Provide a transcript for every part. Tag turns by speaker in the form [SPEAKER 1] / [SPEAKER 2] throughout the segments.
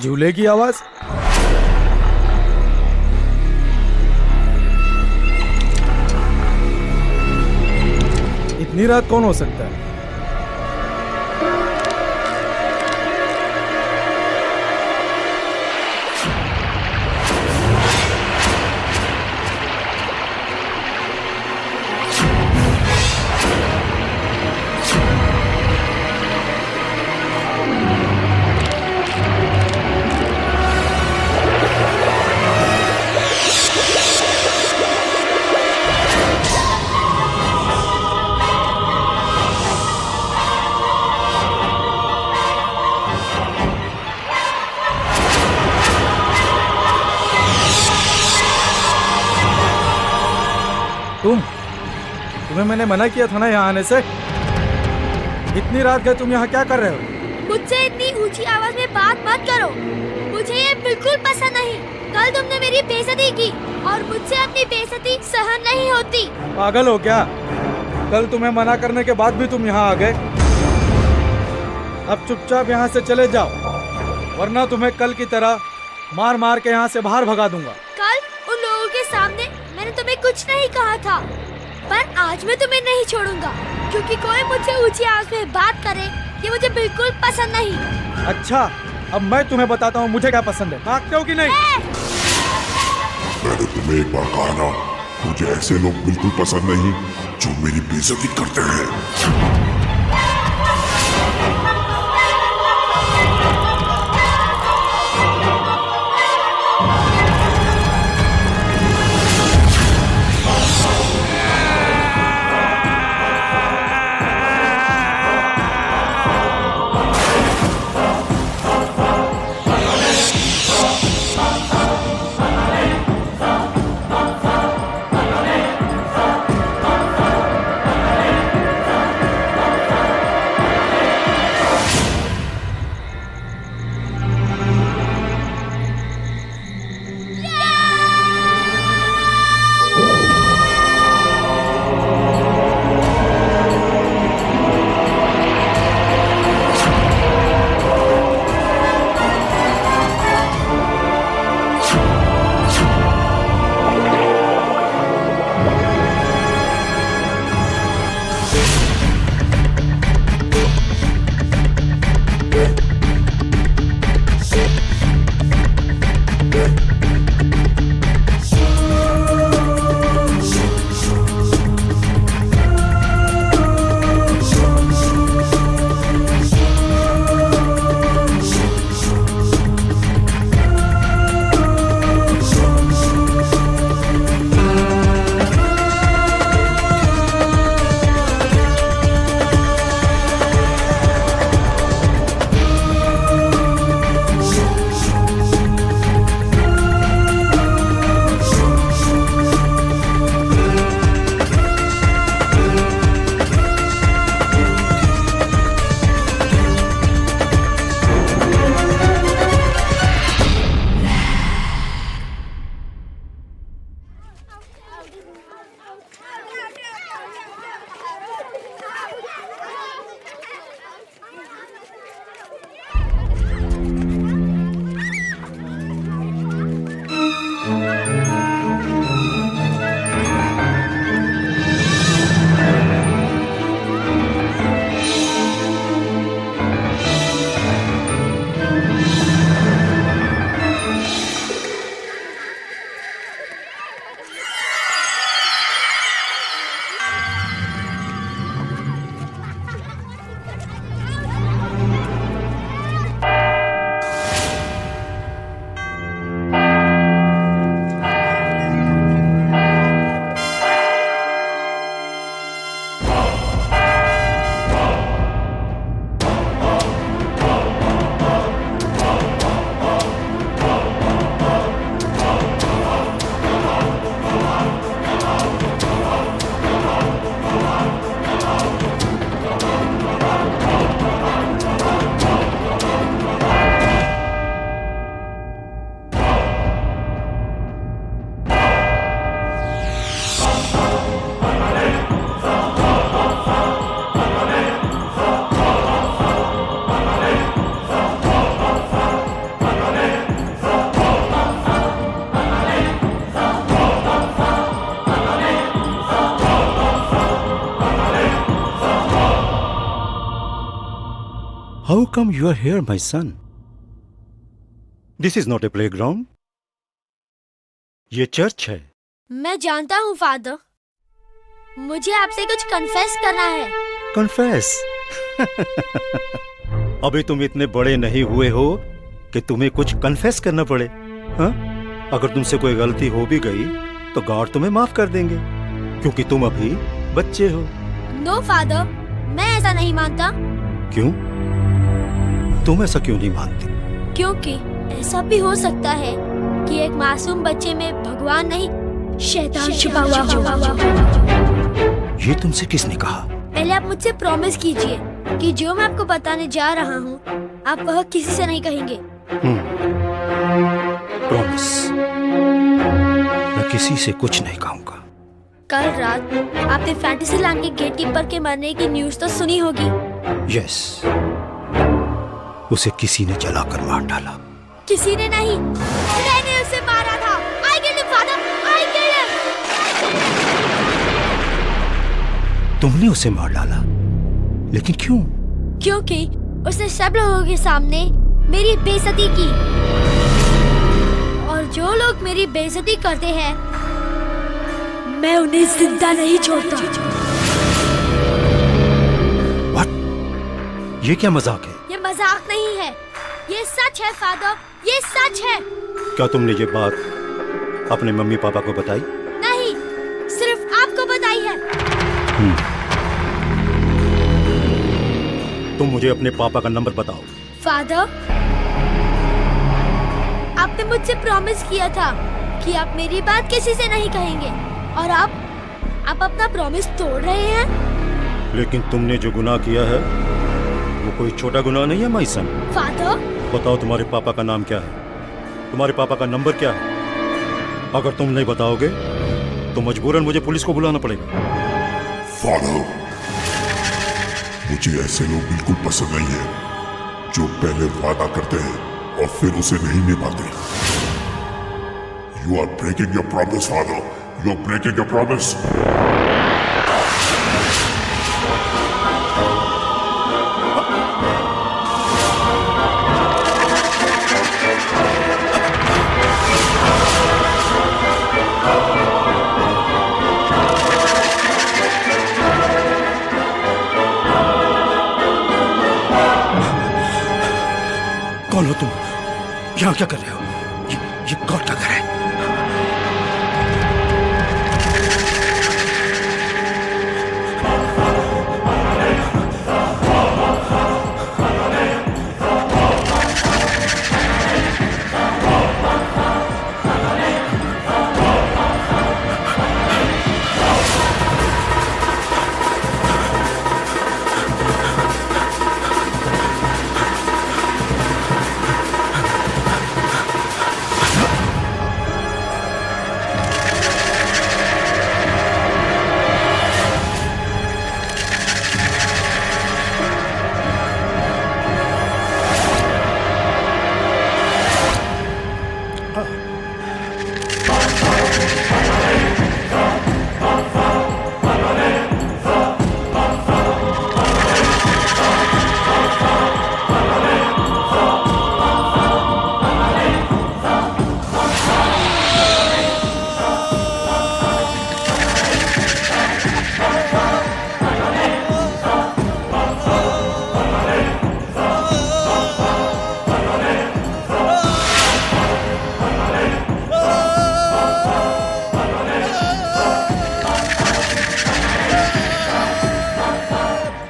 [SPEAKER 1] झूले की आवाज? इतनी रात कौन हो सकता है? तुम्हें मैंने मना किया था ना यहाँ आने से। इतनी रात गए तुम यहाँ क्या कर रहे हो?
[SPEAKER 2] मुझसे इतनी ऊंची आवाज में बात मत करो। मुझे ये बिल्कुल पसंद नहीं। कल तुमने मेरी बेइज्जती की और मुझसे अपनी बेइज्जती सहन नहीं होती।
[SPEAKER 1] पागल हो क्या? कल तुम्हें मना करने के बाद भी तुम यहाँ आ गए। अब चुपचाप यहाँ से चले जाओ, वरना तुम्हें कल की तरह मार मार के यहाँ से बाहर भगा दूंगा।
[SPEAKER 2] कल उन लोगों के सामने मैंने तुम्हें कुछ नहीं कहा था, पर आज मैं तुम्हें नहीं छोड़ूंगा, क्योंकि कोई मुझसे ऊंची आवाज में बात करे ये मुझे बिल्कुल पसंद नहीं।
[SPEAKER 1] अच्छा, अब मैं तुम्हें बताता हूँ मुझे क्या पसंद है। भागते हो कि नहीं?
[SPEAKER 3] मैंने तुम्हें एक बार कहा ना, मुझे ऐसे लोग बिल्कुल पसंद नहीं जो मेरी बेइज्जती करते हैं।
[SPEAKER 4] How come you are here, my son? This is not a playground. ये चर्च है।
[SPEAKER 2] मैं जानता हूँ फादर, मुझे आपसे कुछ कन्फेस करना है।
[SPEAKER 4] कन्फेस? अभी तुम इतने बड़े नहीं हुए हो कि तुम्हें कुछ कन्फेस करना पड़े। हाँ? अगर तुमसे कोई गलती हो भी गई तो गॉड तुम्हें माफ कर देंगे, क्योंकि तुम अभी बच्चे हो।
[SPEAKER 2] नो फादर, मैं ऐसा नहीं मानता।
[SPEAKER 4] क्यों? तुम ऐसा क्यों नहीं मानती?
[SPEAKER 2] क्योंकि ऐसा भी हो सकता है कि एक मासूम बच्चे में भगवान नहीं, शैतान छुपा हुआ हो।
[SPEAKER 4] ये तुमसे किसने कहा?
[SPEAKER 2] पहले आप मुझसे प्रॉमिस कीजिए कि जो मैं आपको बताने जा रहा हूँ आप वह किसी से नहीं कहेंगे।
[SPEAKER 4] प्रॉमिस। मैं किसी से कुछ नहीं कहूँगा।
[SPEAKER 2] कल रात आपने फैंटेसी लैंड के गेटकीपर के मरने की न्यूज़ तो सुनी होगी।
[SPEAKER 4] यस, उसे किसी ने जलाकर मार डाला।
[SPEAKER 2] किसी ने नहीं, मैंने उसे मारा था। I killed him, father. I killed him.
[SPEAKER 4] तुमने उसे मार डाला? लेकिन क्यों?
[SPEAKER 2] क्योंकि उसने सब लोगों के सामने मेरी बेइज्जती की, और जो लोग मेरी बेइज्जती करते हैं मैं उन्हें जिंदा नहीं छोड़ता।
[SPEAKER 4] What? ये क्या मजाक है?
[SPEAKER 2] ये मजाक नहीं है, ये सच है फादर, ये सच है।
[SPEAKER 4] क्या तुमने ये बात अपने मम्मी पापा को बताई?
[SPEAKER 2] नहीं, सिर्फ आपको बताई है।
[SPEAKER 4] तुम मुझे अपने पापा का नंबर बताओ।
[SPEAKER 2] फादर, आपने मुझसे प्रॉमिस किया था कि आप मेरी बात किसी से नहीं कहेंगे, और आप अपना प्रॉमिस तोड़ रहे हैं।
[SPEAKER 4] लेकिन तुमने जो गुनाह किया है वो कोई छोटा गुनाह नहीं है, माय सन।
[SPEAKER 2] फादर,
[SPEAKER 4] बताओ तुम्हारे पापा का नाम क्या है, तुम्हारे पापा का नंबर क्या है। अगर तुम नहीं बताओगे तो मजबूरन मुझे पुलिस को बुलाना पड़ेगा।
[SPEAKER 3] फादर, मुझे ऐसे लोग बिल्कुल पसंद नहीं है जो पहले वादा करते हैं और फिर उसे नहीं निभाते। You are breaking your promise, father. You are breaking your promise.
[SPEAKER 4] कौन हो तुम? यहाँ क्या कर रहे हो? ये गॉड का घर है।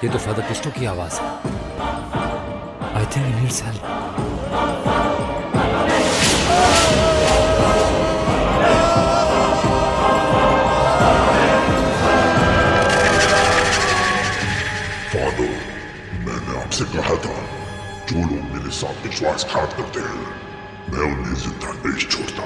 [SPEAKER 5] ये तो फादर क्रिस्टो की आवाज है। I think he needs help.
[SPEAKER 3] Father, मैंने आपसे कहा था जो लोग मेरे साथ विश्वासघात करते हैं मैं उन्हें जिंदा नहीं छोड़ता।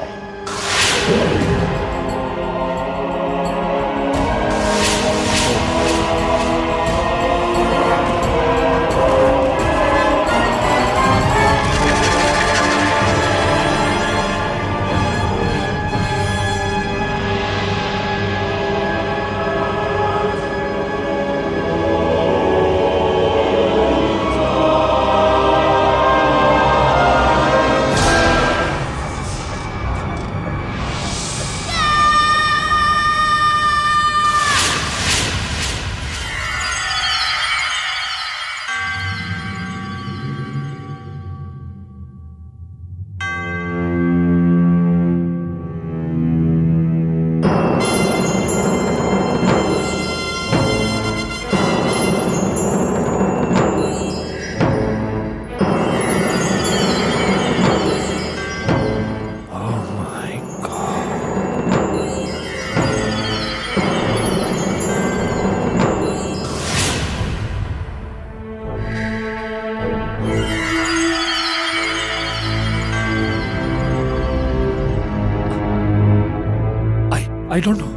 [SPEAKER 5] I don't know.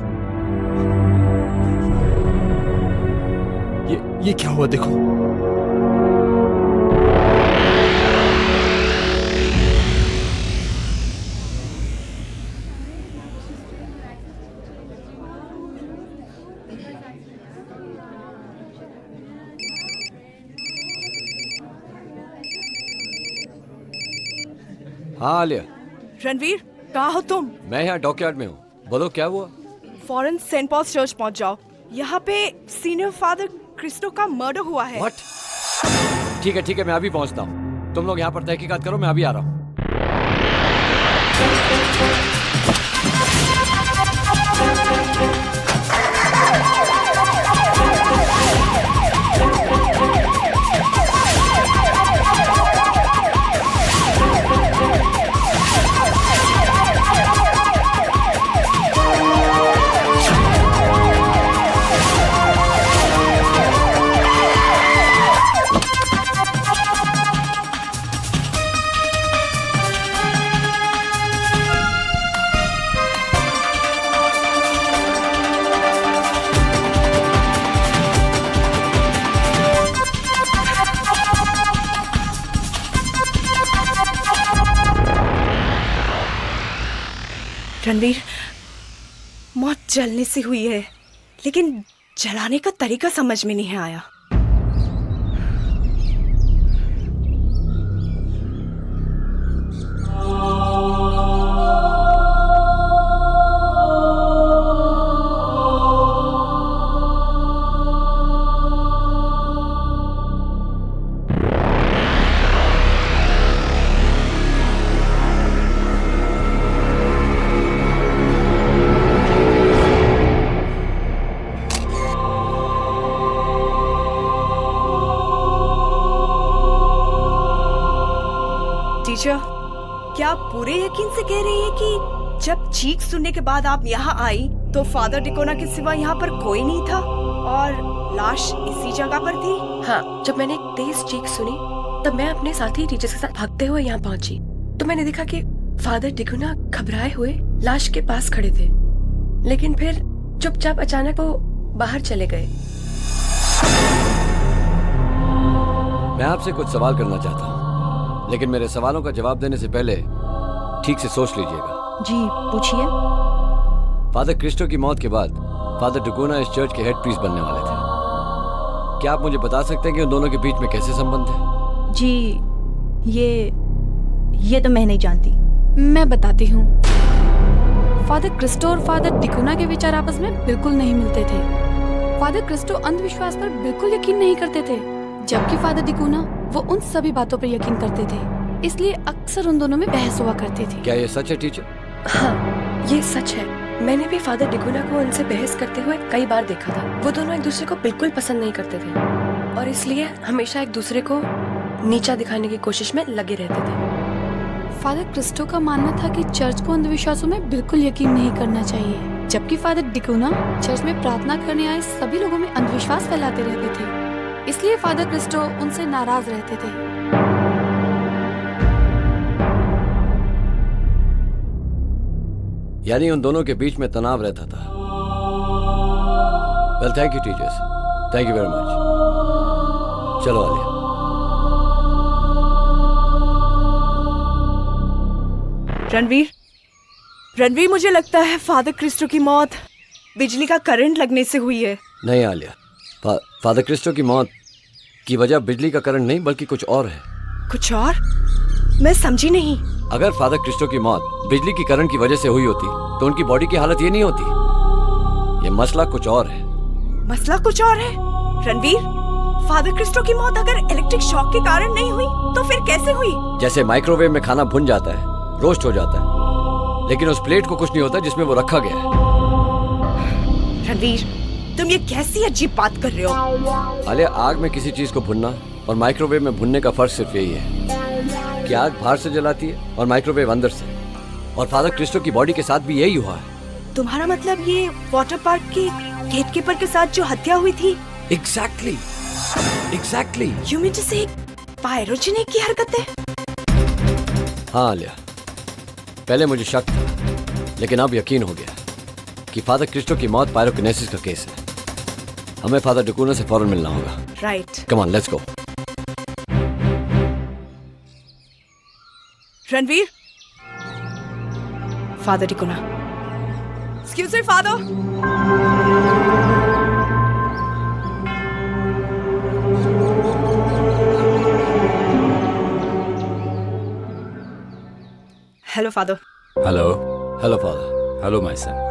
[SPEAKER 5] ये क्या हुआ देखो।
[SPEAKER 6] हाँ आलिया,
[SPEAKER 7] रणवीर, कहाँ हो तुम?
[SPEAKER 6] मैं यहाँ डॉकयार्ड में हूँ। बोलो क्या हुआ?
[SPEAKER 7] फौरन सेंट पॉल्स चर्च पहुँच जाओ। यहाँ पे सीनियर फादर क्रिस्टो का मर्डर हुआ है।
[SPEAKER 6] What? ठीक है, मैं अभी पहुँचता हूँ। तुम लोग यहाँ पर तहकीकात करो, मैं अभी आ रहा हूँ।
[SPEAKER 7] रणवीर, मौत जलने से हुई है, लेकिन जलाने का तरीका समझ में नहीं आया। टीचर, क्या आप पूरे यकीन से कह रही है कि जब चीख सुनने के बाद आप यहाँ आई तो फादर डिकोना के सिवा यहाँ पर कोई नहीं था और लाश इसी जगह पर थी?
[SPEAKER 8] हाँ, जब मैंने एक तेज चीख सुनी तब मैं अपने साथी टीचर्स के साथ भागते हुए यहाँ पहुंची तो मैंने देखा कि फादर डिकोना घबराए हुए लाश के पास खड़े थे, लेकिन फिर चुपचाप अचानक वो बाहर चले गए।
[SPEAKER 6] मैं आपसे कुछ सवाल करना चाहता हूँ, लेकिन मेरे सवालों का जवाब देने से पहले ठीक से सोच लीजिएगा।
[SPEAKER 7] जी पूछिए।
[SPEAKER 6] फादर क्रिस्टो की मौत के बाद फादर डिकोना इस चर्च के हेड प्रीस्ट बनने वाले थे। क्या आप मुझे बता सकते हैं कि उन दोनों के बीच में कैसे संबंध है?
[SPEAKER 9] जी ये तो मैं नहीं जानती।
[SPEAKER 10] मैं बताती हूँ। फादर क्रिस्टो और फादर डिकोना के विचार आपस में बिल्कुल नहीं मिलते थे। फादर क्रिस्टो अंधविश्वास पर बिल्कुल यकीन नहीं करते थे, जबकि फादर डिकोना वो उन सभी बातों पर यकीन करते थे, इसलिए अक्सर उन दोनों में बहस हुआ करती थी।
[SPEAKER 6] क्या ये सच है टीचर?
[SPEAKER 8] हाँ, ये सच है। मैंने भी फादर डिकोना को उनसे बहस करते हुए कई बार देखा था। वो दोनों एक दूसरे को बिल्कुल पसंद नहीं करते थे और इसलिए हमेशा एक दूसरे को नीचा दिखाने की कोशिश में लगे रहते थे।
[SPEAKER 10] फादर क्रिस्टो का मानना था कि चर्च को अंधविश्वासों में बिल्कुल यकीन नहीं करना चाहिए, जबकि फादर डिकोना चर्च में प्रार्थना करने आए सभी लोगों में अंधविश्वास फैलाते रहते थे, इसलिए फादर क्रिस्टो उनसे नाराज रहते थे।
[SPEAKER 6] यानी उन दोनों के बीच में तनाव रहता था। Well, thank you teachers, thank you very much. चलो आलिया।
[SPEAKER 7] रणवीर, मुझे लगता है फादर क्रिस्टो की मौत बिजली का करंट लगने से हुई है।
[SPEAKER 6] नहीं आलिया, फादर क्रिस्टो की मौत की वजह बिजली का करंट नहीं बल्कि कुछ और है।
[SPEAKER 7] कुछ और? मैं समझी नहीं।
[SPEAKER 6] अगर फादर क्रिस्टो की मौत बिजली की करंट की वजह से हुई होती तो उनकी बॉडी की हालत ये नहीं होती। ये मसला कुछ और है।
[SPEAKER 7] मसला कुछ और है? रणवीर, फादर क्रिस्टो की मौत अगर इलेक्ट्रिक शॉक के कारण नहीं हुई तो फिर कैसे हुई?
[SPEAKER 6] जैसे माइक्रोवेव में खाना भुन जाता है, रोस्ट हो जाता है, लेकिन उस प्लेट को कुछ नहीं होता जिसमें वो रखा गया है।
[SPEAKER 7] रणवीर, तुम ये कैसी अजीब बात कर रहे हो?
[SPEAKER 6] आलिया, आग में किसी चीज को भुनना और माइक्रोवेव में भुनने का फर्क सिर्फ यही है कि आग बाहर से जलाती है और माइक्रोवेव अंदर से, और फादर क्रिस्टो की बॉडी के साथ भी यही हुआ है।
[SPEAKER 7] तुम्हारा मतलब ये वाटर पार्क के गेटकीपर के साथ जो हत्या हुई थी?
[SPEAKER 6] एग्जैक्टली।
[SPEAKER 7] यू मीन टू से पायरोजेनिक की हरकतें?
[SPEAKER 6] हाँ आलिया, पहले मुझे शक था, लेकिन अब यकीन हो गया कि फादर क्रिस्टो की मौत पायरोकिनेसिस का केस है। हमें फादर डिकोना से फौरन मिलना होगा।
[SPEAKER 7] Right.
[SPEAKER 6] Come on, let's go.
[SPEAKER 7] Ranveer, father डिकोना। Excuse me father. Hello father.
[SPEAKER 5] Hello.
[SPEAKER 6] Hello father.
[SPEAKER 5] Hello my son.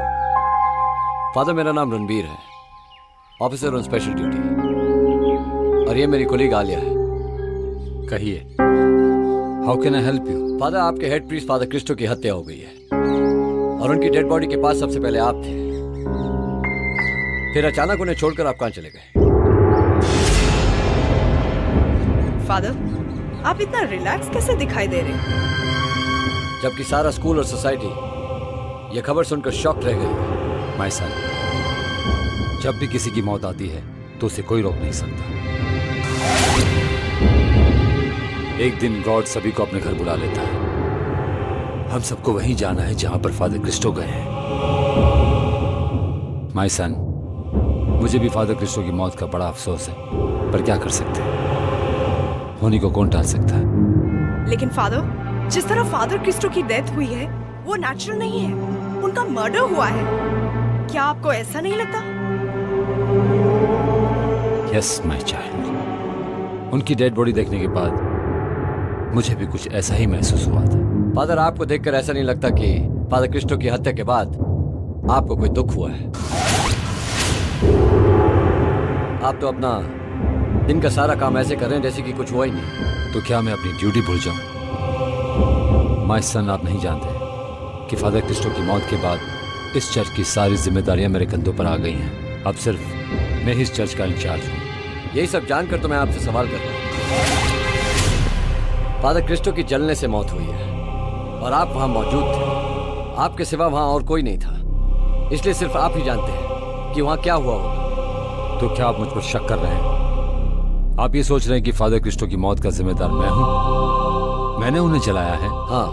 [SPEAKER 6] Father, मेरा नाम रणबीर है, ऑफिसर ऑन स्पेशल ड्यूटी, और ये मेरी कोलीग आलिया है।
[SPEAKER 5] कहिए, how can I help you?
[SPEAKER 6] Father, आपके हेड प्रीस्ट फादर क्रिस्टो की हत्या हो गई है, और उनकी डेड बॉडी के पास सबसे पहले आप थे। फिर अचानक उन्हें छोड़कर आप कहां चले गए?
[SPEAKER 7] फादर, आप इतना रिलैक्स कैसे दिखाई दे रहे हैं?
[SPEAKER 6] जबकि सारा स्कूल और सोसाइटी ये खबर सुनकर शॉक्ड रह गई।
[SPEAKER 5] माय सन, जब भी किसी की मौत आती है तो उसे कोई रोक नहीं सकता। एक दिन गॉड सभी को अपने घर बुला लेता है। हम सबको वहीं जाना है जहां पर फादर क्रिस्टो गए हैं। माय सन, मुझे भी फादर क्रिस्टो की मौत का बड़ा अफसोस है, पर क्या कर सकते हैं, होने को कौन टाल सकता है।
[SPEAKER 7] लेकिन फादर, जिस तरह फादर क्रिस्टो की डेथ हुई है वो नेचुरल नहीं है, उनका मर्डर हुआ है। क्या आपको ऐसा नहीं लगता?
[SPEAKER 5] यस माय चाइल्ड, उनकी डेड बॉडी देखने के बाद मुझे भी कुछ ऐसा ही महसूस हुआ था।
[SPEAKER 6] फादर, आपको देखकर ऐसा नहीं लगता कि फादर क्रिस्टो की हत्या के बाद आपको कोई दुख हुआ है? आप तो अपना दिन का सारा काम ऐसे कर रहे हैं जैसे कि कुछ हुआ ही नहीं।
[SPEAKER 5] तो क्या मैं अपनी ड्यूटी भूल जाऊं? माय सन, आप नहीं जानते कि फादर क्रिस्टो की मौत के बाद इस चर्च की सारी जिम्मेदारियां मेरे कंधों पर आ गई हैं। अब सिर्फ मैं ही इस चर्च का इंचार्ज हूं।
[SPEAKER 6] यही सब जानकर तो मैं आपसे सवाल कर रहा हूं। फादर क्रिस्टो की जलने से मौत हुई है और आप वहां मौजूद थे। आपके सिवा वहां और कोई नहीं था, इसलिए सिर्फ आप ही जानते हैं कि वहां क्या हुआ होगा।
[SPEAKER 5] तो क्या आप मुझ पर शक कर रहे हैं? आप ये सोच रहे हैं कि फादर क्रिस्टो की मौत का जिम्मेदार मैं हूं? मैंने उन्हें जलाया है?
[SPEAKER 6] हाँ,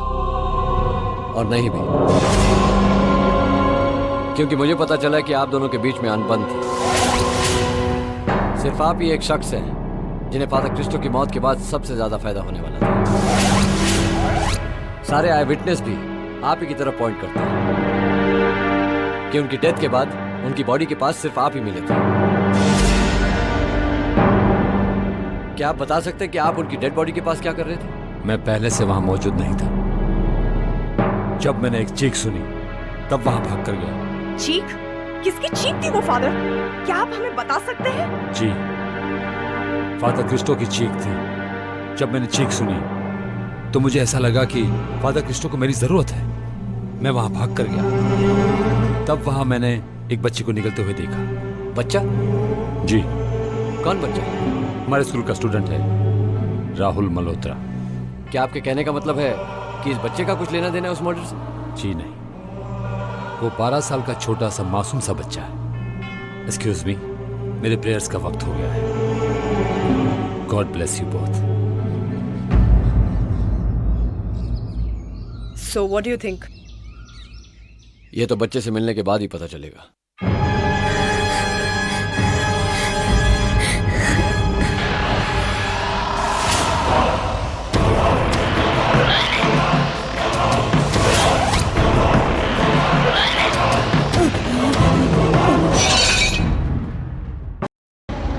[SPEAKER 6] और नहीं भी, क्योंकि मुझे पता चला कि आप दोनों के बीच में अनबन थी। सिर्फ आप ही एक शख्स हैं जिन्हें फादर क्रिस्टो की मौत के बाद सबसे ज्यादा फायदा होने वाला था। सारे आई विटनेस भी आप ही की तरफ पॉइंट करते हैं कि उनकी डेथ के बाद उनकी बॉडी के पास सिर्फ आप ही मिले थे। क्या आप बता सकते हैं कि आप उनकी डेड बॉडी के पास क्या कर रहे थे?
[SPEAKER 5] मैं पहले से वहां मौजूद नहीं था। जब मैंने एक चीख सुनी तब वहां भाग कर गया।
[SPEAKER 7] चीख? किसकी चीख थी वो फादर? क्या आप हमें बता सकते हैं?
[SPEAKER 5] जी, फादर क्रिस्टो की चीख थी। जब मैंने चीख सुनी तो मुझे ऐसा लगा कि फादर क्रिस्टो को मेरी जरूरत है। मैं वहां भाग कर गया। तब वहां मैंने एक बच्चे को निकलते हुए देखा।
[SPEAKER 6] बच्चा?
[SPEAKER 5] जी।
[SPEAKER 6] कौन बच्चा?
[SPEAKER 5] हमारे स्कूल का स्टूडेंट है, राहुल मल्होत्रा।
[SPEAKER 6] क्या आपके कहने का मतलब है कि इस बच्चे का कुछ लेना देना है उस मर्डर से?
[SPEAKER 5] जी नहीं, वो 12 साल का छोटा सा मासूम सा बच्चा है। एक्सक्यूज मी, मेरे प्रेयर्स का वक्त हो गया है। God bless you both.
[SPEAKER 7] So what do you think?
[SPEAKER 6] ये तो बच्चे से मिलने के बाद ही पता चलेगा।